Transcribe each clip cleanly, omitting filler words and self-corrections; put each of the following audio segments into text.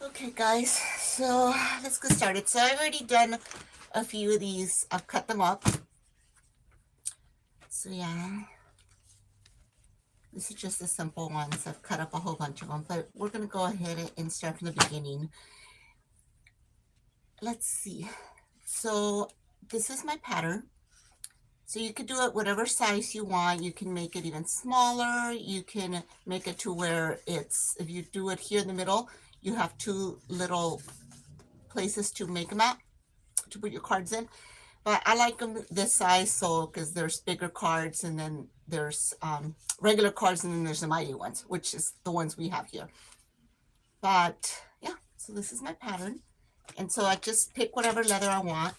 Okay, guys, so let's get started. So I've already done a few of these. I've cut them up. So yeah, this is just a simple one. So I've cut up a whole bunch of them, but we're going to go ahead and start from the beginning. Let's see. So this is my pattern. So you could do it whatever size you want. You can make it even smaller. You can make it to where it's, if you do it here in the middle, you have two little places to make them at, to put your cards in. But I like them this size, so because there's bigger cards, and then there's regular cards, and then there's the mighty ones, which is the ones we have here. But yeah, so this is my pattern, and so I just pick whatever leather I want,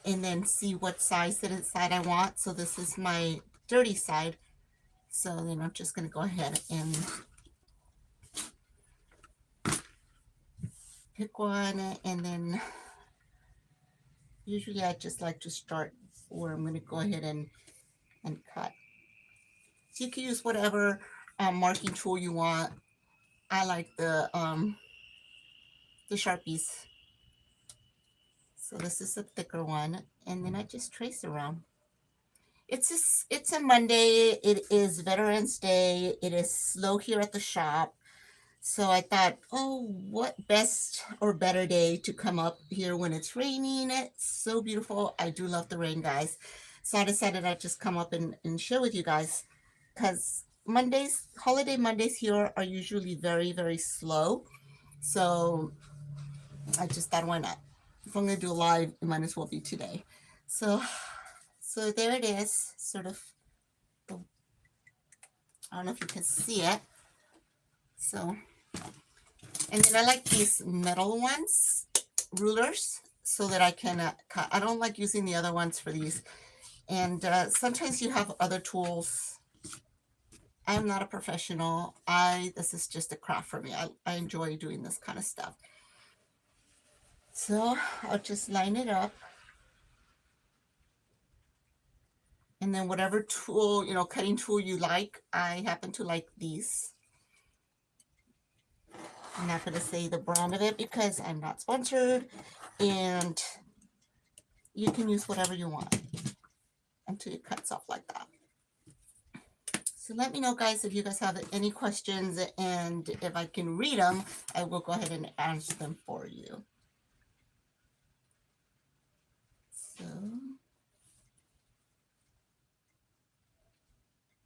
and then see what size side I want. So this is my dirty side. So then I'm just going to go ahead and pick one, and then usually I just like to start where I'm going to go ahead and cut. So you can use whatever marking tool you want. I like the Sharpies. So this is a thicker one, and then I just trace around. It's a Monday. It is Veterans Day. It is slow here at the shop. So I thought, oh, what best or better day to come up here when it's raining. It's so beautiful. I do love the rain, guys. So I decided I'd just come up and share with you guys, because Mondays, holiday Mondays here are usually very, very slow. So I just thought, why not? If I'm going to do a live, it might as well be today. So there it is, sort of. I don't know if you can see it. So, and then I like these metal ones, rulers, so that I can cut. I don't like using the other ones for these. And sometimes you have other tools. I'm not a professional. This is just a craft for me. I enjoy doing this kind of stuff. So I'll just line it up. And then whatever tool, cutting tool you like, I happen to like these. I'm not going to say the brand of it because I'm not sponsored. And you can use whatever you want until it cuts off like that. So let me know, guys, if you guys have any questions, and if I can read them, I will go ahead and answer them for you. So,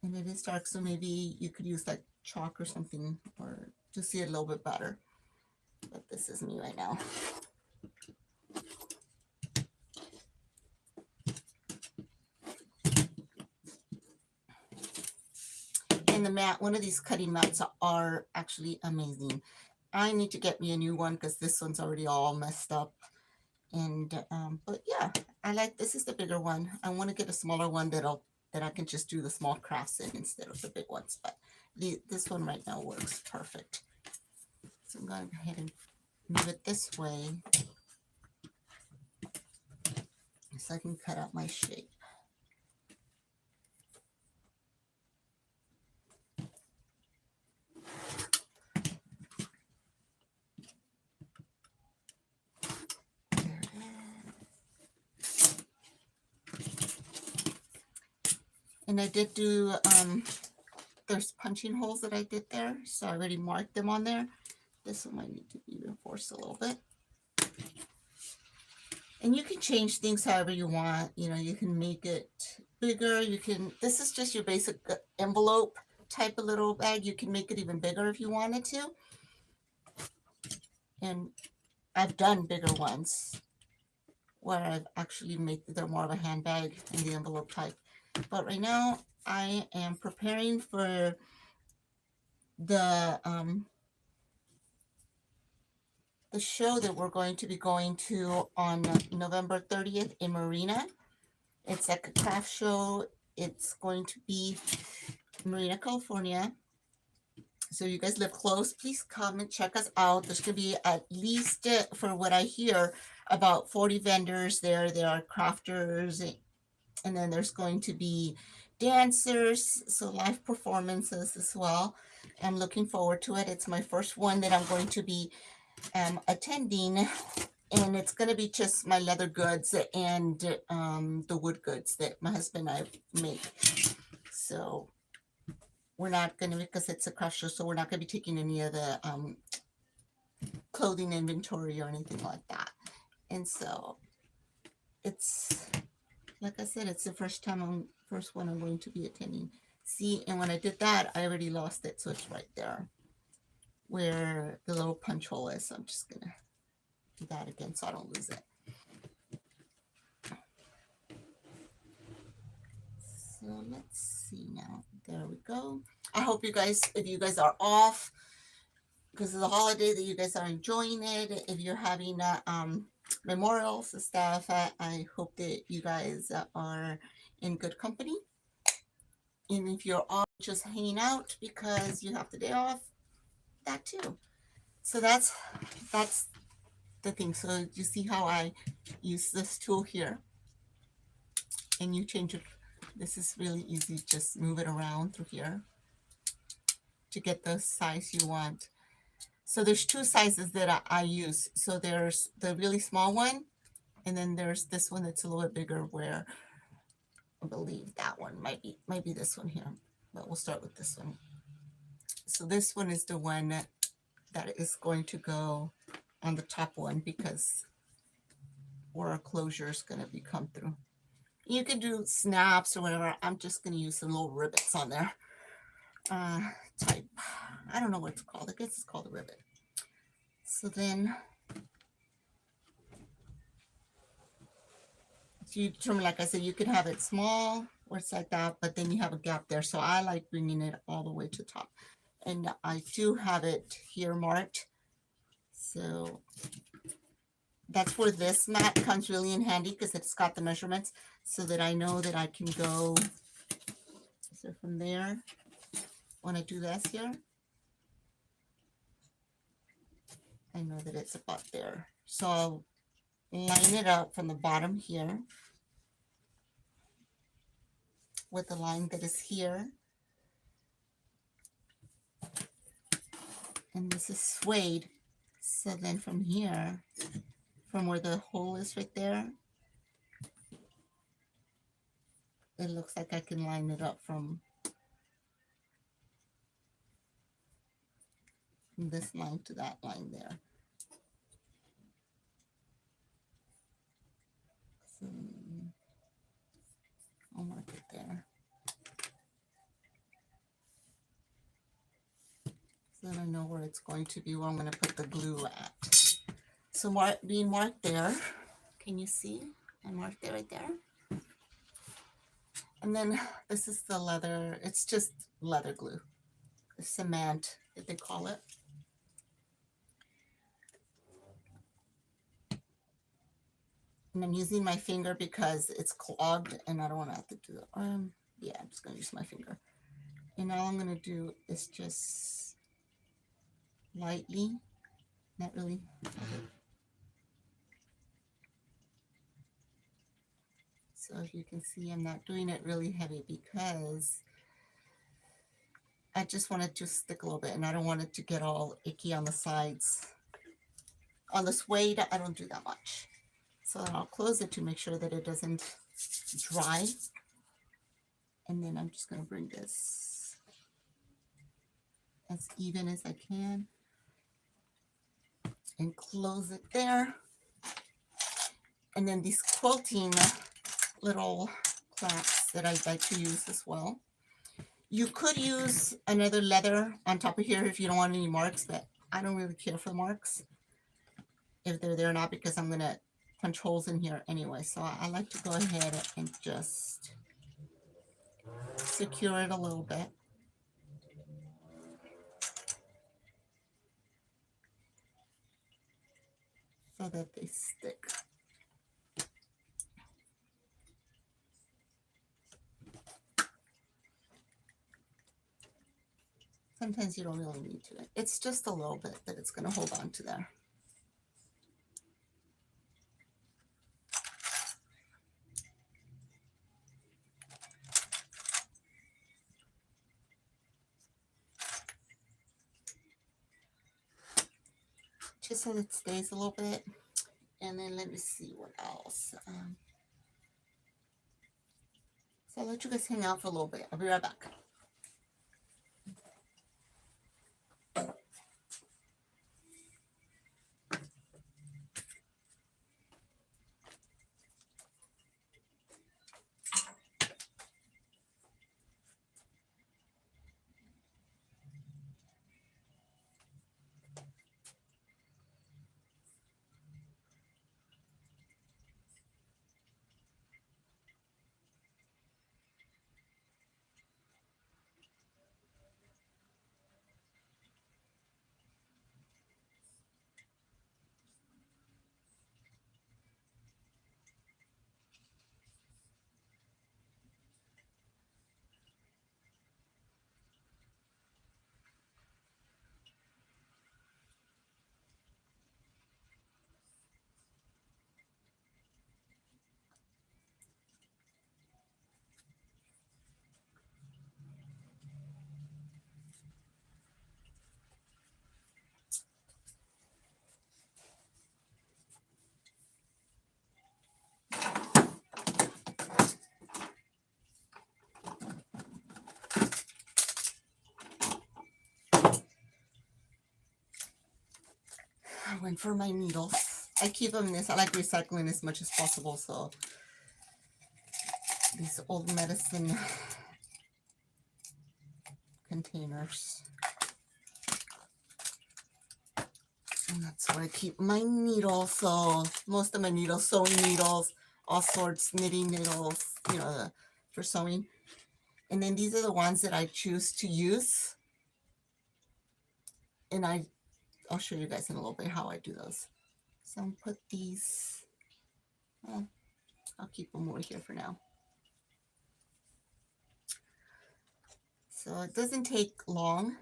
and it is dark, so maybe you could use like chalk or something, or to see it a little bit better. But this is me right now. And the mat, one of these cutting mats are actually amazing. I need to get me a new one because this one's already all messed up. And but yeah, I like, this is the bigger one. I want to get a smaller one that I can just do the small crafts in instead of the big ones. But this one right now works perfect. So I'm going to go ahead and move it this way so I can cut out my shape. And I did do, there's punching holes that I did there, so I already marked them on there. This one might need to be reinforced a little bit. And you can change things however you want. You can make it bigger. This is just your basic envelope type of little bag. You can make it even bigger if you wanted to. And I've done bigger ones where I've actually made, they're more of a handbag in the envelope type. But right now I am preparing for the show that we're going to be going to on November 30th in Marina. It's like a craft show. It's going to be Marina, California. So you guys live close, please come and check us out. There's going to be at least, for what I hear, about 40 vendors there. There are crafters, and then there's going to be dancers, so live performances as well. I'm looking forward to it. It's my first one that I'm going to be am attending, and it's going to be just my leather goods and the wood goods that my husband and I make. So we're not going to, because it's a crusher, so we're not going to be taking any of the clothing inventory or anything like that. And so it's, like I said, it's the first one I'm going to be attending. See, and when I did that, I already lost it, so it's right there where the little punch hole is. So I'm just gonna do that again so I don't lose it. So let's see now. There we go. I hope you guys, if you guys are off because of the holiday, that you guys are enjoying it. If you're having memorials and stuff, I hope that you guys are in good company. And if you're off just hanging out because you have the day off, that too. So that's the thing. So you see how I use this tool here, and you change it. This is really easy. Just move it around through here to get the size you want. So there's two sizes that I use. So there's the really small one, and then there's this one that's a little bit bigger, where I believe that one might be this one here, but we'll start with this one. So this one is the one that is going to go on the top one, because where our closure is going to be come through. You can do snaps or whatever. I'm just going to use some little rivets on there. Type, I don't know what it's called. I guess it's called a rivet. So then you determine, like I said, you can have it small or it's like that, but then you have a gap there. So I like bringing it all the way to the top. And I do have it here marked. So that's where this mat comes really in handy, because it's got the measurements, so that I know that I can go. So from there, when I do this here, I know that it's about there. So I'll line it up from the bottom here with the line that is here. And this is suede. So then from here, from where the hole is right there, it looks like I can line it up from this line to that line there. So I'll mark it there. So then I know where it's going to be, where I'm going to put the glue at. So being marked there, can you see? I marked it right there. And then this is the leather, it's just leather glue, the cement that they call it. And I'm using my finger because it's clogged and I don't want to have to do the arm. Yeah, I'm just going to use my finger. And all I'm going to do is just lightly, not really. So if you can see, I'm not doing it really heavy because I just want it to stick a little bit, and I don't want it to get all icky on the sides. On the suede, I don't do that much. So I'll close it to make sure that it doesn't dry. And then I'm just going to bring this as even as I can and close it there. And then these quilting little clamps that I like to use as well. You could use another leather on top of here if you don't want any marks, but I don't really care for the marks if they're there or not, because I'm going to punch holes in here anyway. So I like to go ahead and just secure it a little bit. So that they stick. Sometimes you don't really need to. It's just a little bit that it's going to hold on to there. just so it stays a little bit. And then let me see what else. So I'll let you guys hang out for a little bit. I'll be right back. I went for my needles. I keep them in this. I like recycling as much as possible. So these old medicine containers. And that's where I keep my needles. So most of my needles, sewing needles, all sorts, knitting needles, you know, for sewing. And then these are the ones that I choose to use. And I'll show you guys in a little bit how I do those. So I'll put these, well, I'll keep them over here for now. So it doesn't take long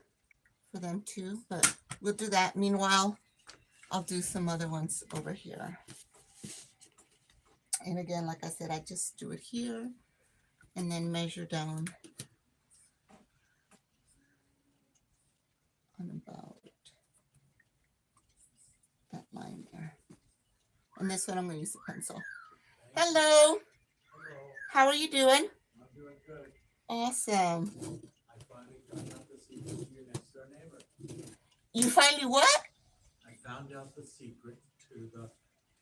for them to, but we'll do that. Meanwhile, I'll do some other ones over here. And again, like I said, I just do it here and then measure down on about that line there. And this one I'm going to use a pencil. Hello. Hello. How are you doing? I'm doing good. Awesome. I finally found out the secret to your next door neighbor. You finally what? I found out the secret to the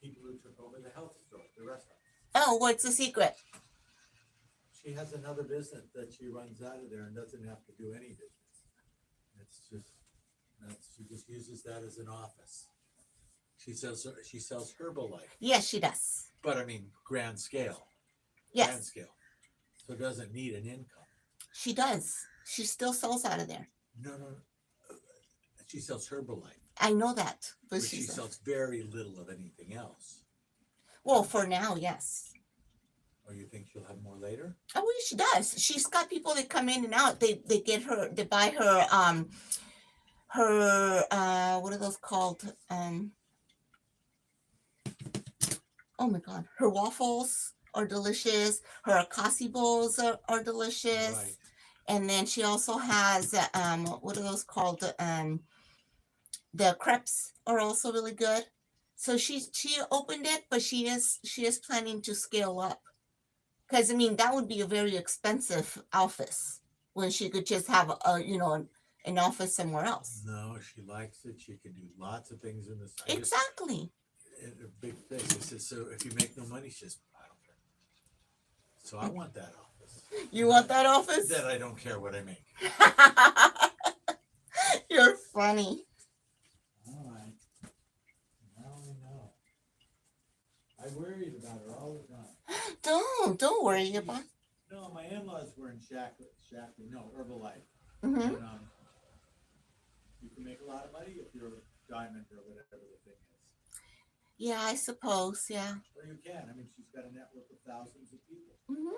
people who took over the health store, the restaurant. Oh, what's the secret? She has another business that she runs out of there and doesn't have to do any business. She just uses that as an office. She sells Herbalife. Yes, she does. But I mean, grand scale. Yes. Grand scale. So it doesn't need an income. She does. She still sells out of there. No. She sells Herbalife. I know that. But she sells very little of anything else. Well, for now, yes. Or you think she'll have more later? Oh, well, she does. She's got people that come in and out. They get her, they buy her, what are those called? Oh my God. Her waffles are delicious. Her akasi bowls are delicious. Right. And then she also has, what are those called? The crepes are also really good. So she opened it, but she is planning to scale up. Because I mean, that would be a very expensive office when she could just have an office somewhere else. No, she likes it. She can do lots of things in this. Exactly. A big thing. She says, so if you make no money, she says, I don't care. So I want that office. You want that office? That I don't care what I make. You're funny. All right. Now I know. I worried about her all the time. Don't worry about. No, my in-laws were in Herbalife. Mm-hmm. And, you can make a lot of money if you're a diamond or whatever the thing is. Yeah, I suppose. Yeah. Well, you can. I mean, she's got a network of thousands of people. Mm-hmm.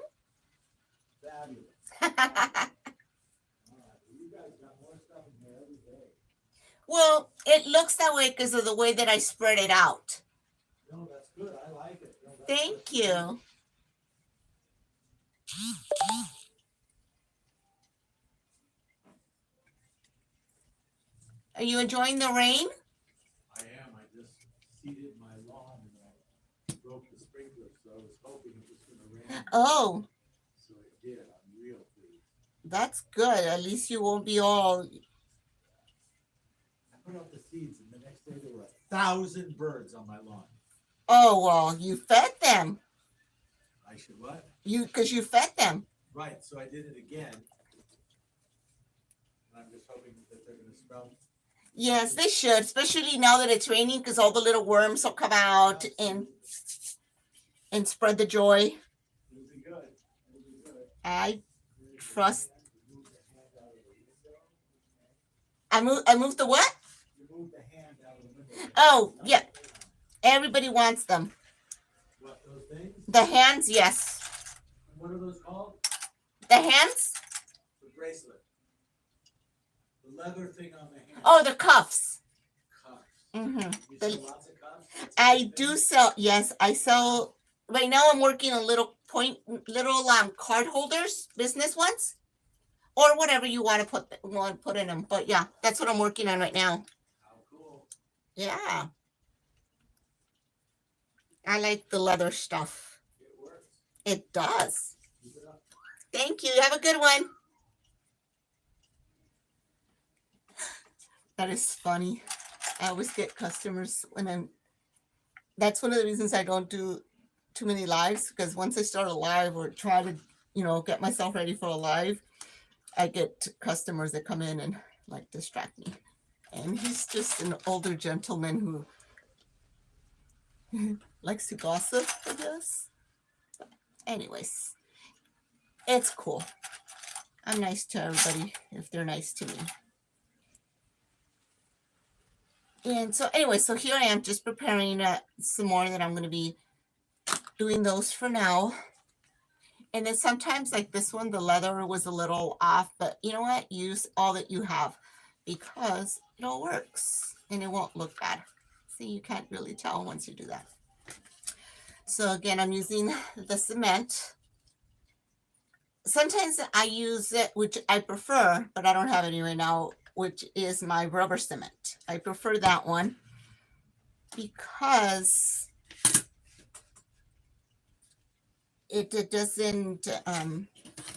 Fabulous. All right. Well, you guys got more stuff in here every day. Well, it looks that way because of the way that I spread it out. No, that's good. I like it. No, Thank you. Are you enjoying the rain? I am. I just seeded my lawn and I broke the sprinkler, so I was hoping it was gonna rain. Oh, So it did. I'm real pleased. that's good. At least you won't be all. I put out the seeds and the next day there were 1,000 birds on my lawn. Oh, well, you fed them. I should what? Because you fed them. Right, so I did it again. And I'm just hoping that they're gonna sprout. Yes, they should, especially now that it's raining, because all the little worms will come out and spread the joy. It'll be good. It'll be good. I trust. I moved the what? You moved the hand out of the window. Oh, yeah. Everybody wants them. What, those things? The hands, yes. What are those called? The hands? The bracelet. The leather thing on the hand. Oh, the cuffs. Cuffs. Mm-hmm. You sell lots of cuffs? That's a I good do thing? sell. Yes, I sell. Right now, I'm working on little card holders, business ones, or whatever you want to put in them. But yeah, that's what I'm working on right now. How cool. Yeah, I like the leather stuff. It works. It does. Keep it up. Thank you. Have a good one. That is funny. I always get customers when I'm. That's one of the reasons I don't do too many lives, because once I start a live or try to, get myself ready for a live, I get customers that come in and like distract me. And he's just an older gentleman who likes to gossip, I guess. But anyways, it's cool. I'm nice to everybody if they're nice to me. And so anyway, so here I am just preparing some more that I'm going to be doing those for now. And then sometimes like this one, the leather was a little off, but you know what? Use all that you have because it all works and it won't look bad. See, you can't really tell once you do that. So again, I'm using the cement. Sometimes I use it, which I prefer, but I don't have any right now, which is my rubber cement. I prefer that one because it doesn't,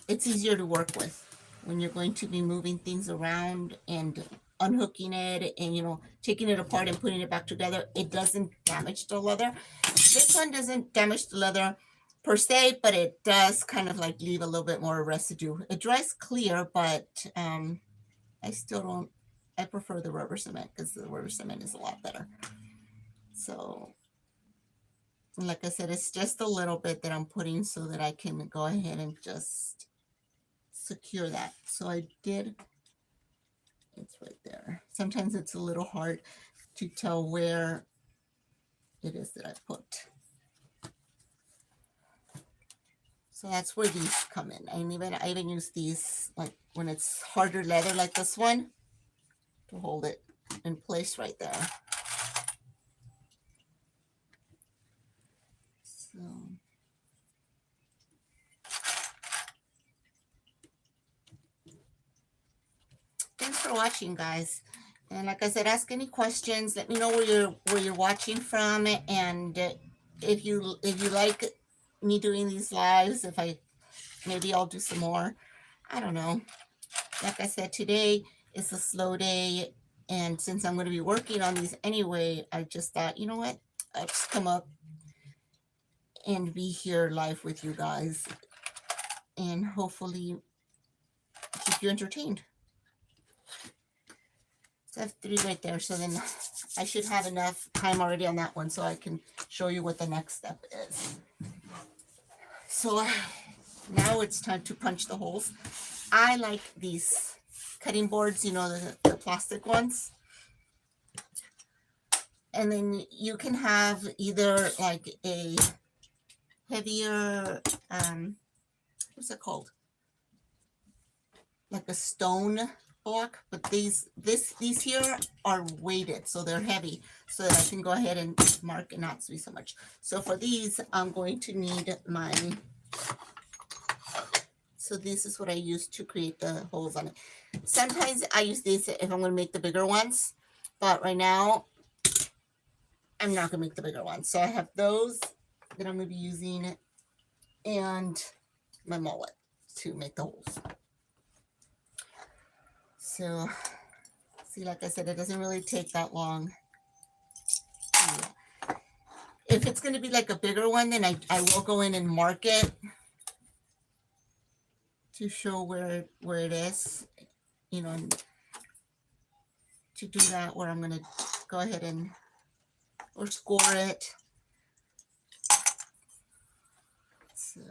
it's easier to work with when you're going to be moving things around and unhooking it and, taking it apart and putting it back together. It doesn't damage the leather. This one doesn't damage the leather per se, but it does kind of like leave a little bit more residue. It dries clear, but I still don't, I prefer the rubber cement because the rubber cement is a lot better. So, like I said, it's just a little bit that I'm putting so that I can go ahead and just secure that. So I did, it's right there. Sometimes it's a little hard to tell where it is that I put. So that's where these come in. I even use these like when it's harder leather like this one to hold it in place right there. So thanks for watching, guys. And like I said, ask any questions. Let me know where you're watching from, and if you like me doing these lives, maybe I'll do some more. I don't know. Like I said, today is a slow day, and since I'm going to be working on these anyway, I just thought, you know what? I'll just come up and be here live with you guys, and hopefully keep you entertained. So I have 3 right there, so then I should have enough time already on that one so I can show you what the next step is. So now it's time to punch the holes. I like these cutting boards, the plastic ones. And then you can have either like a heavier, what's it called? Like a stone block, but these here are weighted, so they're heavy, so that I can go ahead and mark and not squeeze so much. So for these, I'm going to need so this is what I use to create the holes on it. Sometimes I use these if I'm going to make the bigger ones, but right now I'm not gonna make the bigger one. So I have those that I'm gonna be using and my mullet to make the holes. So see, like I said, it doesn't really take that long. Yeah. If it's gonna be like a bigger one, then I will go in and mark it to show where it is, you know, and to do that where I'm gonna go ahead and or score it. So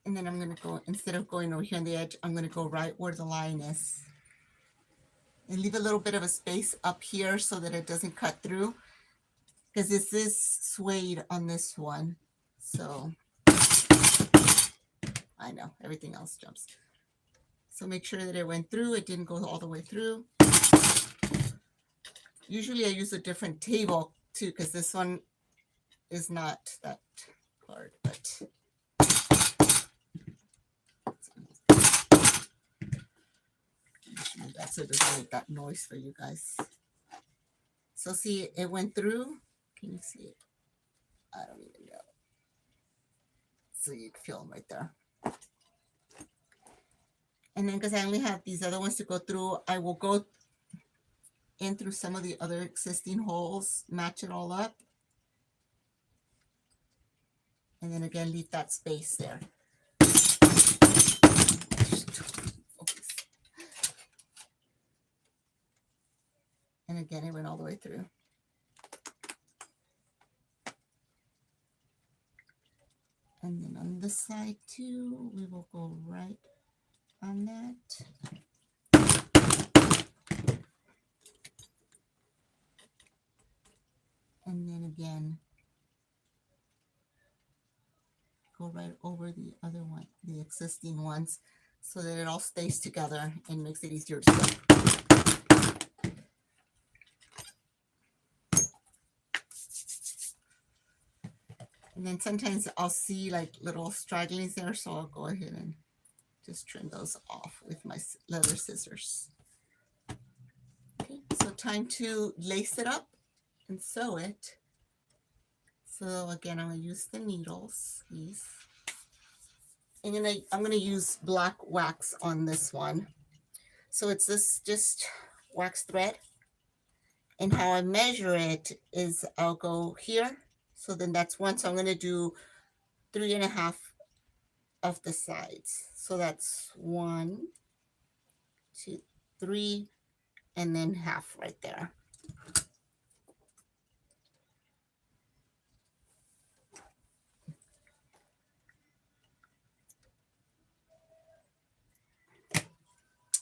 and then I'm gonna go, instead of going over here on the edge, I'm gonna go right where the line is. And leave a little bit of a space up here so that it doesn't cut through. Because this is suede on this one. So I know everything else jumps. So make sure that it went through. It didn't go all the way through. Usually I use a different table too, because this one is not that hard, but that's it, doesn't make that noise for you guys. So see, it went through. Can you see it? I don't even know. So you can feel them right there. And then because I only have these other ones to go through, I will go in through some of the other existing holes, match it all up. And then again, leave that space there. And again, it went all the way through. And then on this side too, we will go right on that. And then again, go right over the other one, the existing ones, so that it all stays together and makes it easier to sew. And then sometimes I'll see like little stragglings there, so I'll go ahead and just trim those off with my leather scissors. Okay, so time to lace it up and sew it. So again, I'm gonna use the needles, these. And I'm gonna use black wax on this one. So it's this just wax thread. And how I measure it is I'll go here. So then that's one. So I'm gonna do 3.5 of the sides. So that's 1, 2, 3, and then half right there.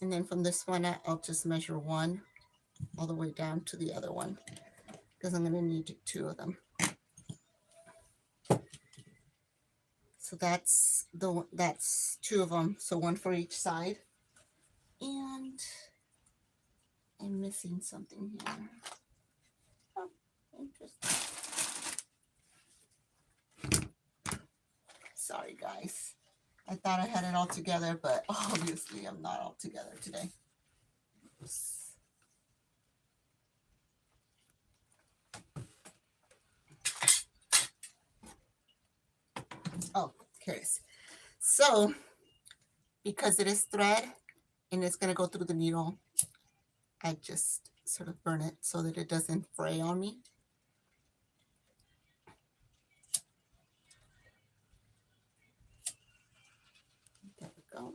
And then from this one, I'll just measure 1 all the way down to the other one, because I'm going to need 2 of them. So that's 2 of them. So 1 for each side. And I'm missing something here. Oh, interesting. Sorry, guys. I thought I had it all together, but obviously I'm not all together today. Oops. Oh, curious. So, because it is thread and it's going to go through the needle, I just sort of burn it so that it doesn't fray on me. There we go.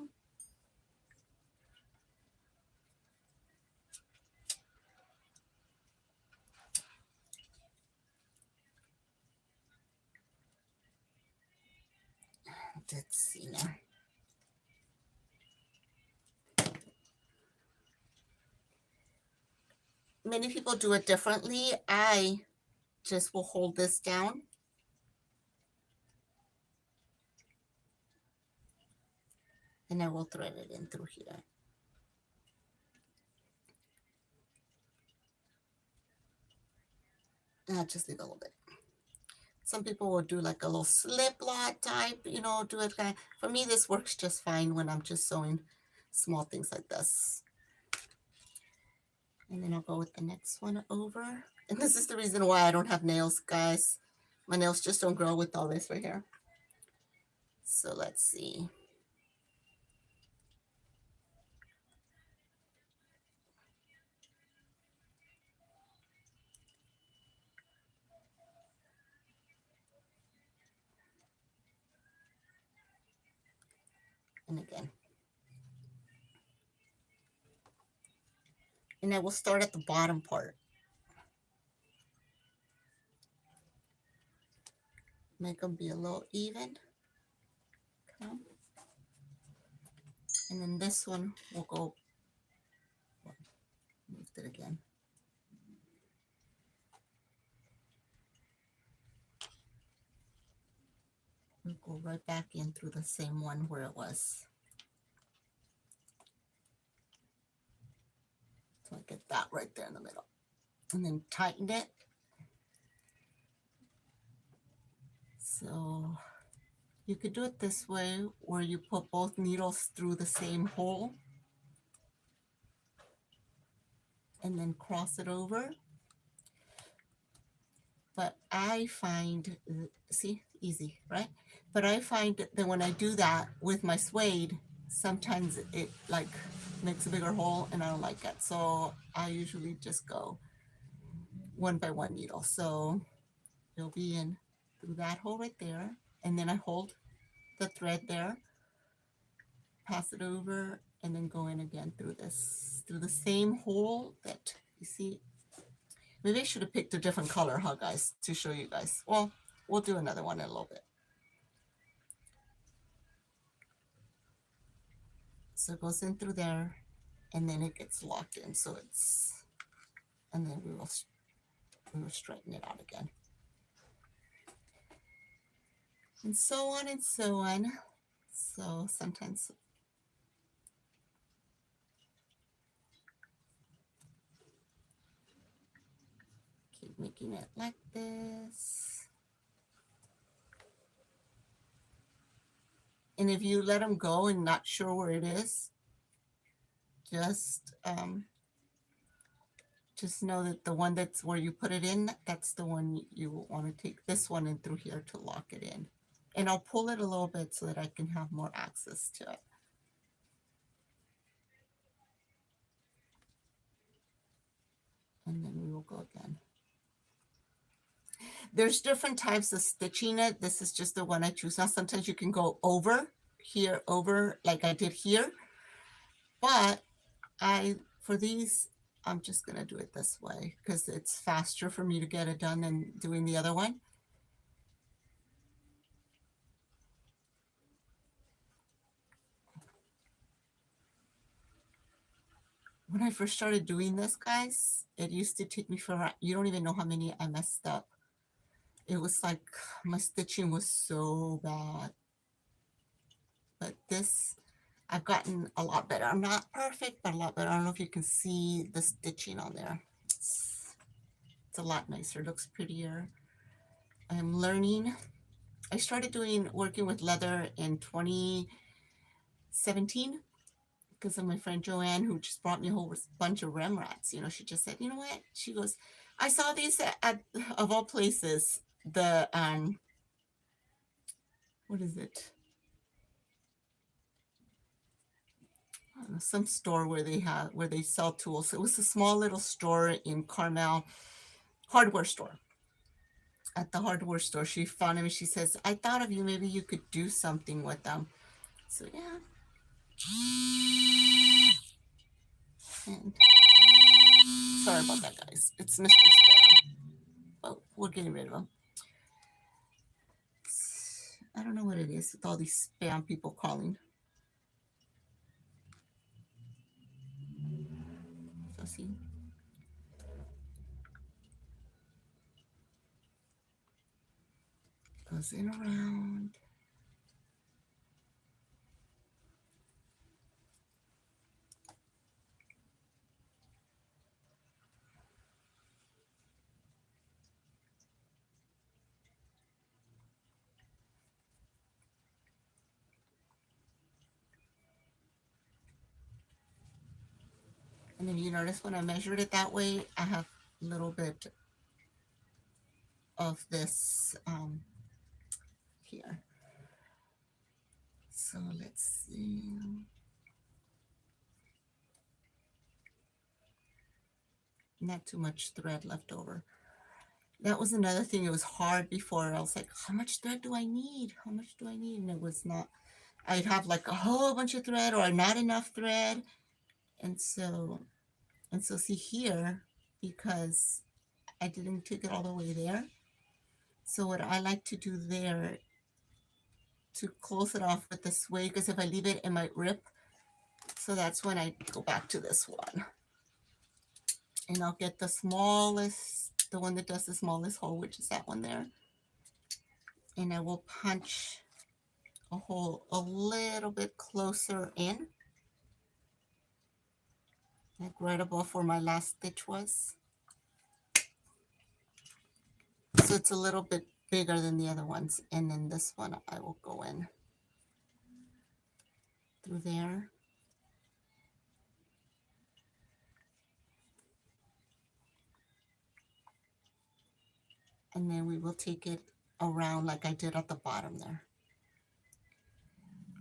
Let's see now. Many people do it differently. I just will hold this down. And I will thread it in through here. And I'll just leave a little bit. Some people will do like a little slip knot type, you know, do it kind. For me, this works just fine when I'm just sewing small things like this. And then I'll go with the next one over. And this is the reason why I don't have nails, guys. My nails just don't grow with all this right here. So let's see. And again. And I will start at the bottom part. Make them be a little even. Okay. And then this one will go, moved it again. We'll go right back in through the same one where it was. So I get that right there in the middle. And then tighten it. So you could do it this way where you put both needles through the same hole and then cross it over. But I find, see, easy, right? But I find that when I do that with my suede, sometimes it like makes a bigger hole and I don't like it. So I usually just go one by one needle. So it'll be in through that hole right there. And then I hold the thread there, pass it over, and then go in again through this, through the same hole that you see. Maybe I should have picked a different color, huh, guys, to show you guys. Well, we'll do another one in a little bit. So it goes in through there, and then it gets locked in. So it's, and then we will straighten it out again. And so on and so on. So sometimes keep making it like this. And if you let them go and not sure where it is, just know that the one that's where you put it in, that's the one you want to take this one in through here to lock it in. And I'll pull it a little bit so that I can have more access to it. And then we will go again. There's different types of stitching it. This is just the one I choose. Now, sometimes you can go over here, over like I did here. But for these, I'm just going to do it this way because it's faster for me to get it done than doing the other one. When I first started doing this, guys, it used to take me forever. You don't even know how many I messed up. It was like my stitching was so bad. But this, I've gotten a lot better. I'm not perfect, but a lot better. I don't know if you can see the stitching on there. It's a lot nicer. It looks prettier. I'm learning. I started working with leather in 2017 because of my friend Joanne, who just brought me a whole bunch of Rembrandts. You know, she just said, you know what? She goes, I saw these at of all places, the, what is it? I don't know, some store where they sell tools. It was a small little store in Carmel, hardware store. At the hardware store, she found him and she says, I thought of you, maybe you could do something with them. So yeah. And sorry about that, guys. It's Mr. Spam. Oh, we're getting rid of him. I don't know what it is with all these spam people calling. So see. Goes in around. And then you notice when I measured it that way, I have a little bit of this here. So let's see. Not too much thread left over. That was another thing. It was hard before. I was like, how much thread do I need? How much do I need? And it was not, I'd have like a whole bunch of thread or not enough thread. And so see here, because I didn't take it all the way there. So what I like to do there to close it off with the suede, because if I leave it, it might rip. So that's when I go back to this one. And I'll get the smallest, the one that does the smallest hole, which is that one there. And I will punch a hole a little bit closer in, like right above where my last stitch was. So it's a little bit bigger than the other ones. And then this one I will go in through there. And then we will take it around like I did at the bottom there.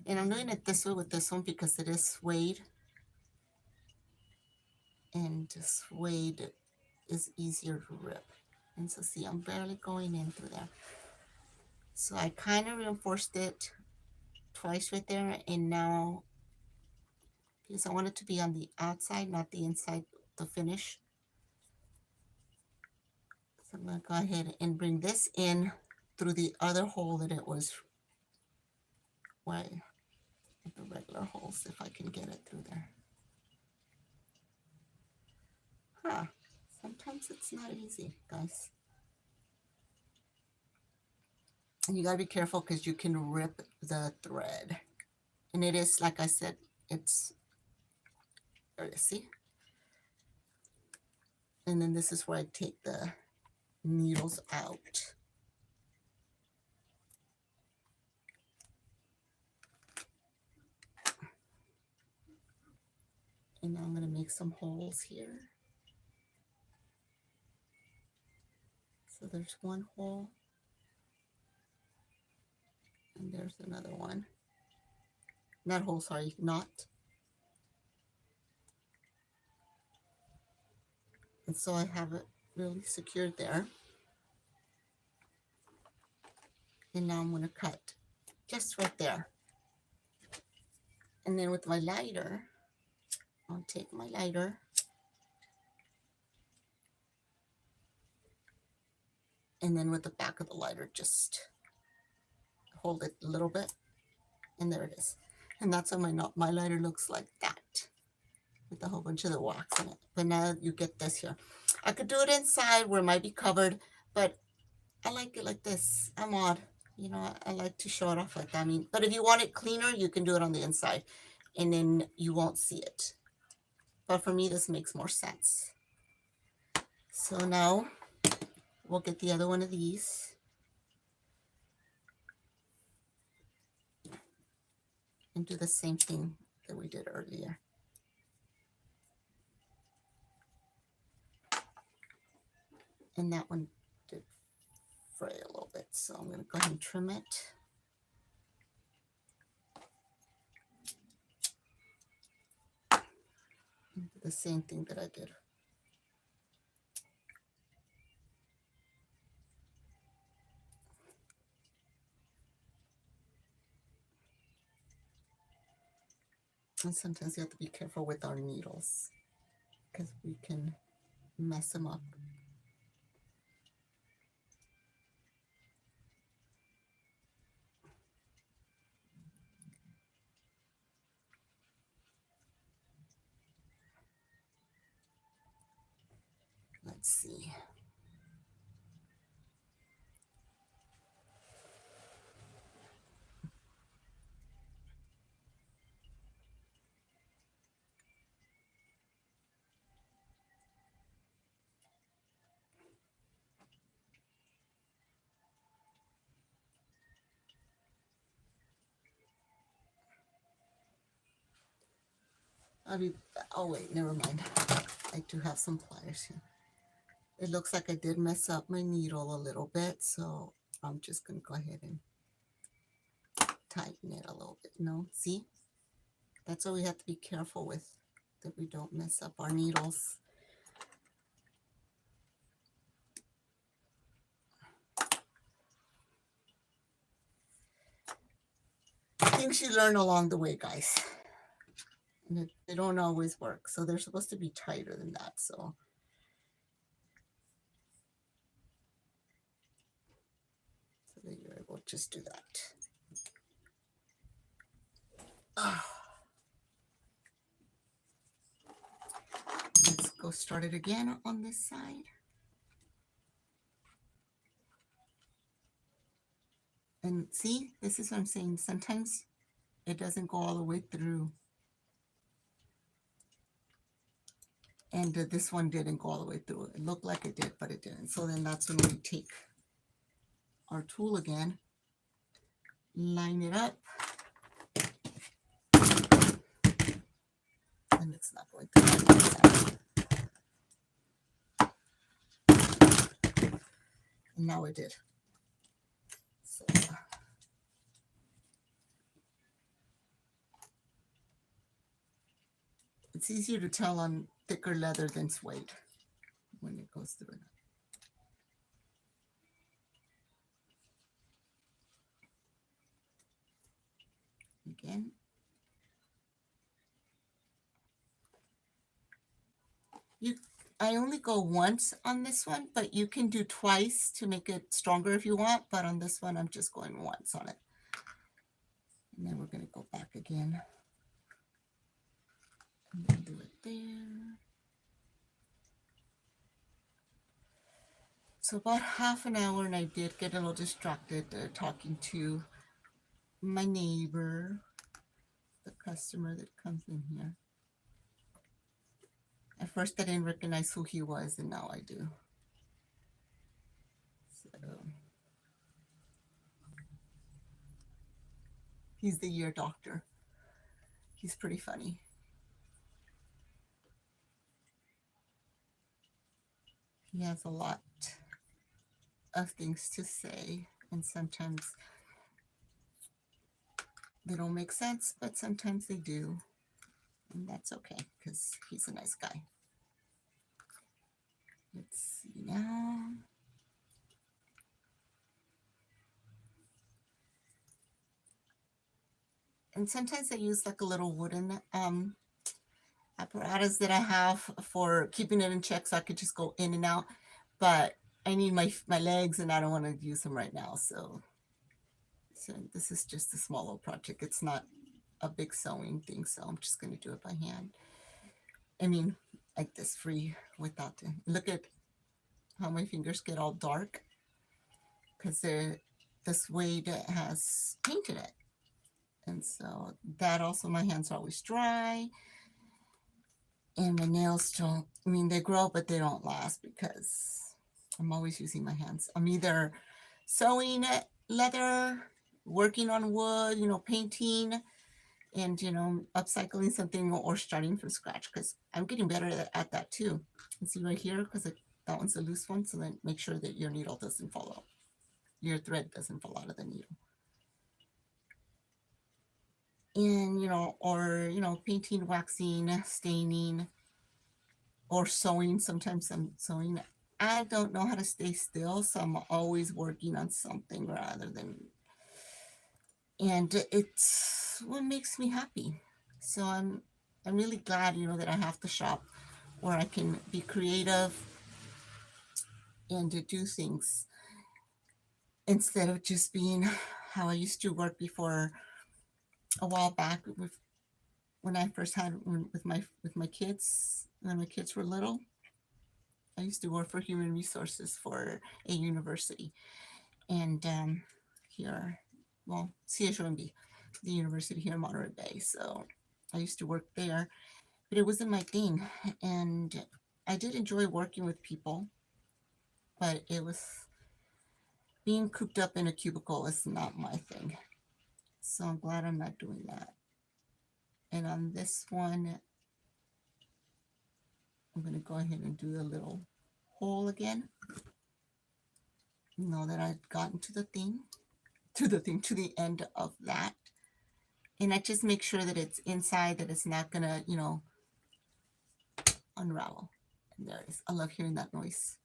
And I'm doing it this way with this one because it is suede. And suede is easier to rip. And so see, I'm barely going in through there. So I kind of reinforced it twice right there. And now, because I want it to be on the outside, not the inside, the finish. So I'm going to go ahead and bring this in through the other hole that it was, way the regular holes, if I can get it through there. Huh. Sometimes it's not easy, guys. And you gotta be careful because you can rip the thread. And it is, like I said, it's, there you see. And then this is where I take the needles out. And now I'm gonna make some holes here. So there's one hole. And there's another one. Not hole, sorry, knot. And so I have it really secured there. And now I'm going to cut just right there. And then with my lighter, I'll take my lighter and then with the back of the lighter, just hold it a little bit. And there it is. And that's how my lighter looks like that, with a whole bunch of the wax in it. But now you get this here. I could do it inside where it might be covered, but I like it like this. I'm odd. You know, I like to show it off like that. I mean, but if you want it cleaner, you can do it on the inside and then you won't see it. But for me, this makes more sense. So now we'll get the other one of these. And do the same thing that we did earlier. And that one did fray a little bit, so I'm going to go ahead and trim it. And do the same thing that I did. And sometimes you have to be careful with our needles because we can mess them up. Let's see. I mean, oh wait, never mind. I do have some pliers here. It looks like I did mess up my needle a little bit, so I'm just gonna go ahead and tighten it a little bit. No, see? That's what we have to be careful with, that we don't mess up our needles. Things you learn along the way, guys. And they don't always work, so they're supposed to be tighter than that, so that you're able to just do that. Let's go start it again on this side. And see, this is what I'm saying. Sometimes it doesn't go all the way through. And this one didn't go all the way through. It looked like it did, but it didn't. So then that's when we take our tool again, line it up. And it's not going through. And now it did. So, it's easier to tell on thicker leather than suede when it goes through. Again. I only go once on this one, but you can do twice to make it stronger if you want. But on this one, I'm just going once on it. And then we're going to go back again. And then do it there. So about half an hour, and I did get a little distracted talking to my neighbor, the customer that comes in here. At first, I didn't recognize who he was, and now I do. So, he's the ear doctor. He's pretty funny. He has a lot of things to say, and sometimes they don't make sense, but sometimes they do. And that's okay, because he's a nice guy. Let's see now. And sometimes I use like a little wooden apparatus that I have for keeping it in check, so I could just go in and out. But I need my legs, and I don't want to use them right now. So this is just a small little project. It's not a big sewing thing, so I'm just going to do it by hand. I mean, like this, free, without the, look at how my fingers get all dark, because the suede has painted it. And so that also, my hands are always dry. And my nails don't, I mean, they grow, but they don't last because I'm always using my hands. I'm either sewing leather, working on wood, painting, and, upcycling something, or starting from scratch, because I'm getting better at that too. And see right here, because that one's a loose one. So then make sure that your needle doesn't fall out. Your thread doesn't fall out of the needle. And, or, painting, waxing, staining, or sewing. Sometimes I'm sewing. I don't know how to stay still, so I'm always working on something rather than, and it's what makes me happy. So I'm really glad, that I have the shop where I can be creative and to do things instead of just being how I used to work before a while back when I first had with my kids, when my kids were little. I used to work for human resources for a university, and here, well, CHUMB, the university here in Monterey Bay. So I used to work there, but it wasn't my thing, and I did enjoy working with people, but it was being cooped up in a cubicle is not my thing. So I'm glad I'm not doing that. And on this one, I'm going to go ahead and do the little hole again. Know that I've gotten to the end of that. And I just make sure that it's inside, that it's not going to, unravel. And there it is. I love hearing that noise.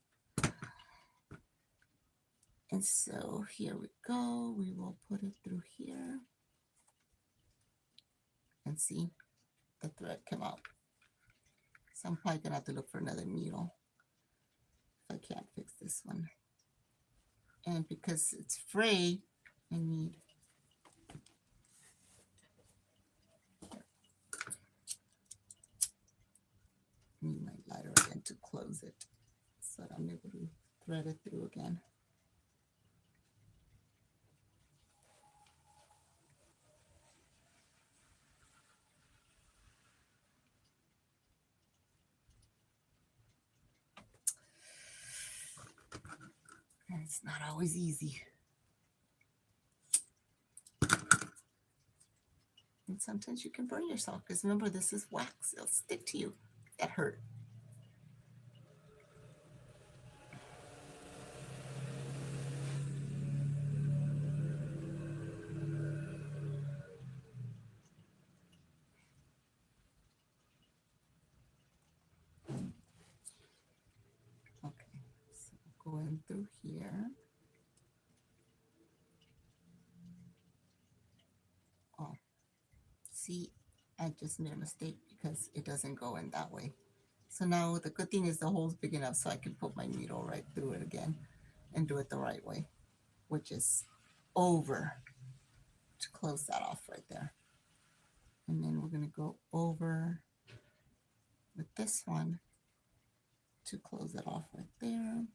And so here we go. We will put it through here. And see, the thread come out. So I'm probably gonna have to look for another needle if I can't fix this one. And because it's frayed, I need my lighter again to close it so that I'm able to thread it through again. And it's not always easy. And sometimes you can burn yourself because remember, this is wax. It'll stick to you. That hurt. Okay, so going through here. Oh, see, I just made a mistake because it doesn't go in that way. So now the good thing is the hole's big enough so I can put my needle right through it again and do it the right way, which is over to close that off right there. And then we're going to go over with this one to close it off right there.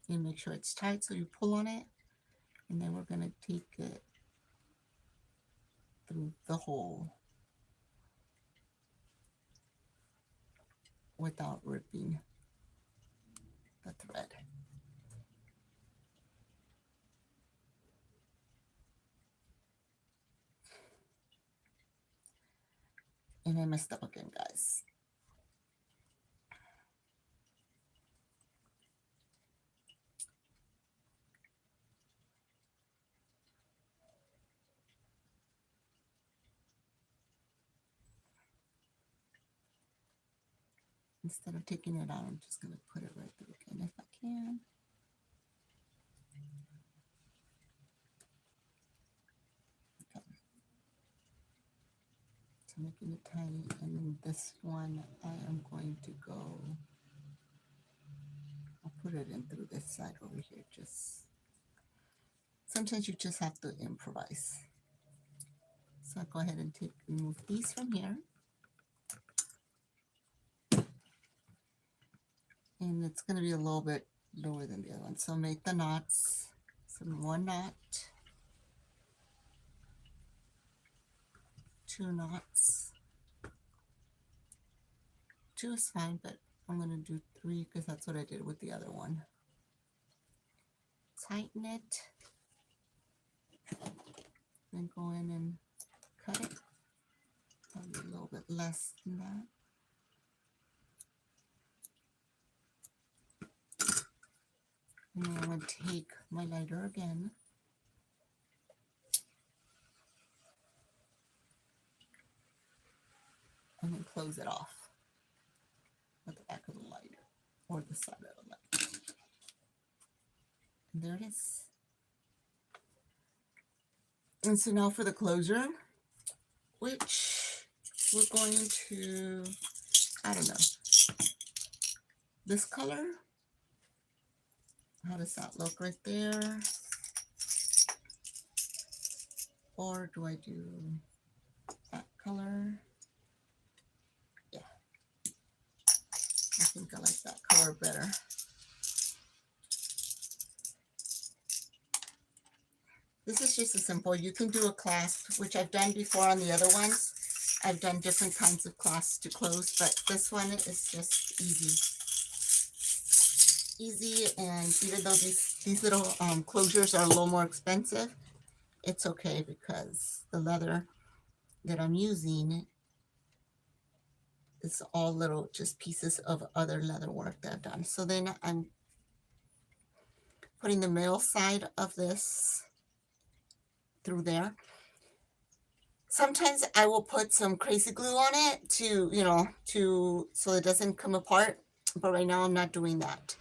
And make sure it's tight so you pull on it. And then we're going to take it through the hole without ripping the thread. And I messed up again, guys. Instead of taking it out, I'm just going to put it right through again if I can. Okay. So making it tiny, and then this one I am going to go, I'll put it in through this side over here. Just sometimes you just have to improvise. So I'll go ahead and remove these from here. And it's going to be a little bit lower than the other one. So make the knots. So 1 knot, 2 knots. 2 is fine, but I'm going to do 3 because that's what I did with the other one. Tighten it. Then go in and cut it. Probably a little bit less than that. And then I'm going to take my lighter again. And then close it off with the back of the lighter or the side of the lighter. And there it is. And so now for the closure, which we're going to, I don't know, this color. How does that look right there? Or do I do that color? Yeah. I think I like that color better. This is just a simple, you can do a clasp, which I've done before on the other ones. I've done different kinds of clasps to close, but this one is just easy. Easy, and even though these little closures are a little more expensive, it's okay because the leather that I'm using it's all little just pieces of other leather work that I've done. So then I'm putting the middle side of this through there. Sometimes I will put some crazy glue on it to, so it doesn't come apart. But right now I'm not doing that.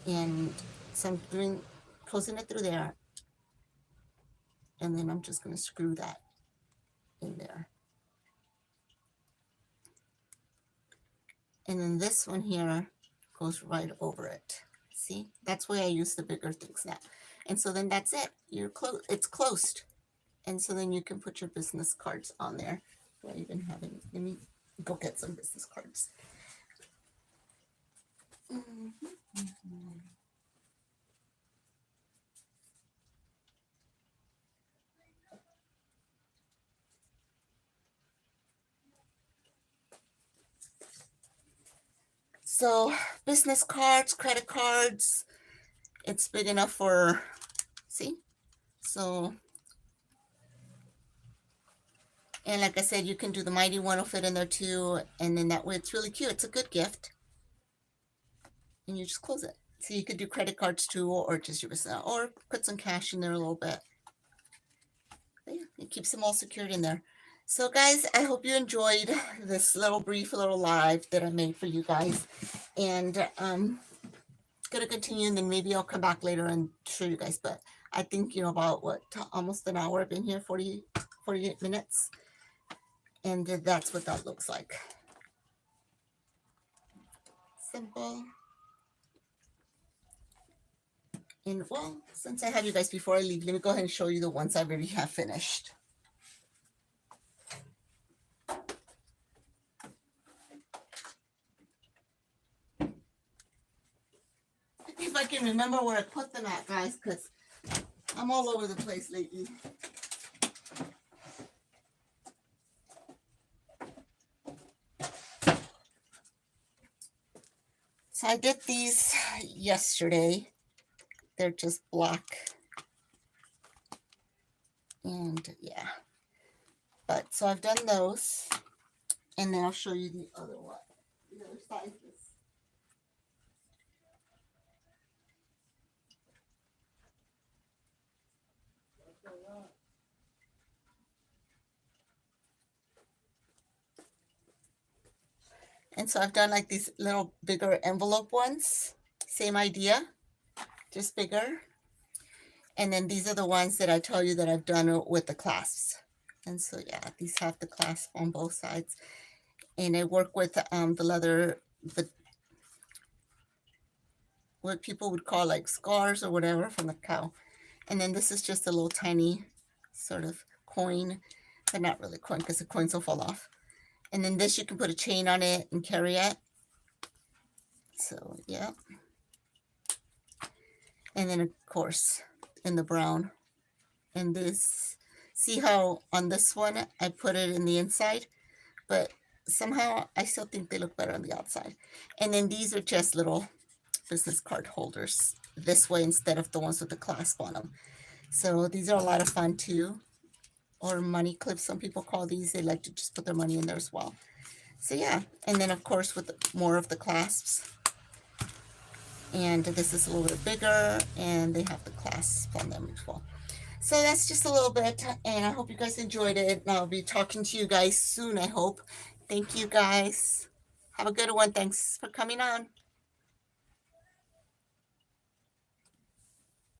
And so I'm closing it through there. And then I'm just going to screw that in there. And then this one here goes right over it. See, that's why I use the bigger things now. And so then that's it. It's closed. And so then you can put your business cards on there. Do I even have any? Let me go get some business cards. So business cards, credit cards, it's big enough for, see? So, and like I said, you can do the Mighty one will fit in there too. And then that way it's really cute. It's a good gift. And you just close it. So you could do credit cards too, or just your business, or put some cash in there a little bit. But yeah, it keeps them all secured in there. So guys, I hope you enjoyed this brief little live that I made for you guys. And gonna continue, and then maybe I'll come back later and show you guys. But I think, about almost an hour I've been here, 48 minutes. And that's what that looks like. Simple. And well, since I have you guys before I leave, let me go ahead and show you the ones I already have finished. If I can remember where I put them at, guys, because I'm all over the place lately. So I did these yesterday. They're just black. And yeah. But so I've done those. And then I'll show you the other one. The other sizes. And so I've done like these little bigger envelope ones. Same idea, just bigger. And then these are the ones that I tell you that I've done with the clasps. And so yeah, these have the clasp on both sides. And I work with the leather, what people would call like scars or whatever from the cow. And then this is just a little tiny sort of coin, but not really coin because the coins will fall off. And then this, you can put a chain on it and carry it. So, yeah. And then, of course, in the brown. And this, see how on this one, I put it in the inside, but somehow I still think they look better on the outside. And then these are just little business card holders this way instead of the ones with the clasp on them. So these are a lot of fun too. Or money clips, some people call these. They like to just put their money in there as well. So yeah, and then of course with more of the clasps. And this is a little bit bigger, and they have the clasp on them as well. So that's just a little bit, and I hope you guys enjoyed it. And I'll be talking to you guys soon, I hope. Thank you guys. Have a good one. Thanks for coming on.